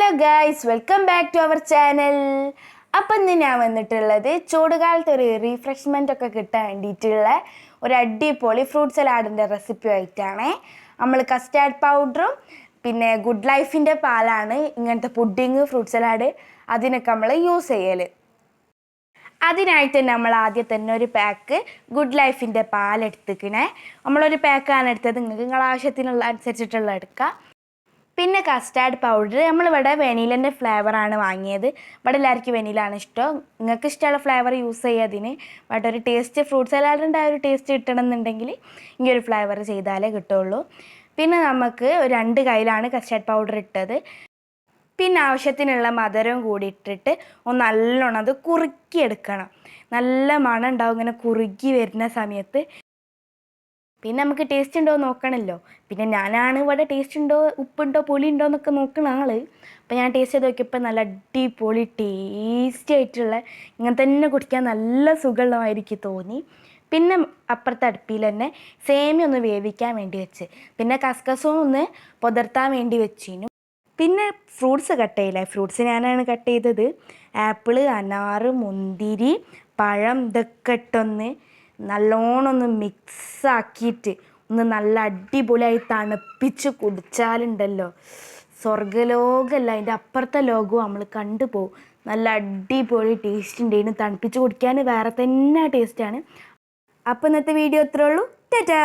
Hello guys, welcome back to our channel. അപ്പം ഇന്ന് ഞാൻ വന്നിട്ടുള്ളത് ചൂടുകാലത്ത് ഒരു റീഫ്രഷ്മെൻ്റ് ഒക്കെ കിട്ടാൻ വേണ്ടിയിട്ടുള്ള ഒരു അടിപൊളി ഫ്രൂട്ട് സലാഡിൻ്റെ റെസിപ്പി ആയിട്ടാണ്. നമ്മൾ കസ്റ്റാർഡ് പൗഡറും പിന്നെ ഗുഡ് ലൈഫിൻ്റെ പാലാണ് ഇങ്ങനത്തെ പുഡിങ് ഫ്രൂട്ട് സലാഡ് അതിനൊക്കെ നമ്മൾ യൂസ് ചെയ്യൽ. അതിനായിട്ട് നമ്മൾ ആദ്യം തന്നെ ഒരു പാക്ക് ഗുഡ് ലൈഫിൻ്റെ പാലെടുത്തിക്കണേ. നമ്മളൊരു പാക്കാണ് എടുത്തത്, നിങ്ങളുടെ ആവശ്യത്തിനുള്ള അനുസരിച്ചിട്ടുള്ള എടുക്കുക. പിന്നെ കസ്റ്റാർഡ് പൗഡർ, നമ്മളിവിടെ വെനിലൻ്റെ ഫ്ലേവറാണ് വാങ്ങിയത്. ഇവിടെ എല്ലാവർക്കും വെനിലാണ് ഇഷ്ടം. നിങ്ങൾക്ക് ഇഷ്ടമുള്ള ഫ്ലേവർ യൂസ് ചെയ്യുക അതിന്. ബട്ട് ഒരു ടേസ്റ്റ് ഫ്രൂട്ട് സലാഡിൻ്റെ ആ ഒരു ടേസ്റ്റ് കിട്ടണമെന്നുണ്ടെങ്കിൽ ഈ ഒരു ഫ്ലേവർ ചെയ്താലേ കിട്ടുള്ളൂ. പിന്നെ നമുക്ക് 2 കയ്യിലാണ് കസ്റ്റാർഡ് പൗഡർ ഇട്ടത്. പിന്നെ ആവശ്യത്തിനുള്ള മധുരവും കൂടി ഇട്ടിട്ട് ഒന്ന് നല്ലോണം അത് കുറുക്കിയെടുക്കണം. നല്ല മണം ഉണ്ടാവും ഇങ്ങനെ കുറുകി വരുന്ന സമയത്ത്. പിന്നെ നമുക്ക് ടേസ്റ്റ് ഉണ്ടോ നോക്കണമല്ലോ. പിന്നെ ഞാനാണ് ഇവിടെ ടേസ്റ്റ് ഉണ്ടോ, ഉപ്പുണ്ടോ, പുളി ഉണ്ടോ എന്നൊക്കെ നോക്കുന്ന ആൾ. അപ്പോൾ ഞാൻ ടേസ്റ്റ് ചെയ്ത് നോക്കിയപ്പോൾ നല്ല അടിപൊളി ടേസ്റ്റി ആയിട്ടുള്ള, ഇങ്ങനെ തന്നെ കുടിക്കാൻ നല്ല സുഖമുള്ളതായിരിക്കും തോന്നി. പിന്നെ അപ്പുറത്തെ അടുപ്പിൽ തന്നെ സേമിയ ഒന്ന് വേവിക്കാൻ വേണ്ടി വെച്ച്, പിന്നെ കസ്കസും ഒന്ന് പുതിർത്താൻ വേണ്ടി വെച്ചിരുന്നു. പിന്നെ ഫ്രൂട്ട്സ് കട്ട് ചെയ്യില്ലേ, ഫ്രൂട്ട്സ് ഞാനാണ് കട്ട് ചെയ്തത്. ആപ്പിള്, അനാറ്, മുന്തിരി, പഴം ഇതൊക്കെ ഇട്ടൊന്ന് നല്ലോണം ഒന്ന് മിക്സാക്കിയിട്ട് ഒന്ന് നല്ല അടിപൊളിയായി തണുപ്പിച്ച് കുടിച്ചാലുണ്ടല്ലോ സ്വർഗ്ഗലോകമല്ല, അതിൻ്റെ അപ്പുറത്തെ ലോകവും നമ്മൾ കണ്ടുപോകും. നല്ല അടിപൊളി ടേസ്റ്റ് ഉണ്ടായിരുന്നു. തണുപ്പിച്ച് കുടിക്കാൻ വേറെ തന്നെ ടേസ്റ്റാണ്. അപ്പോൾ ഇന്നത്തെ വീഡിയോ ഇത്രേ ഉള്ളൂ. ടാറ്റാ.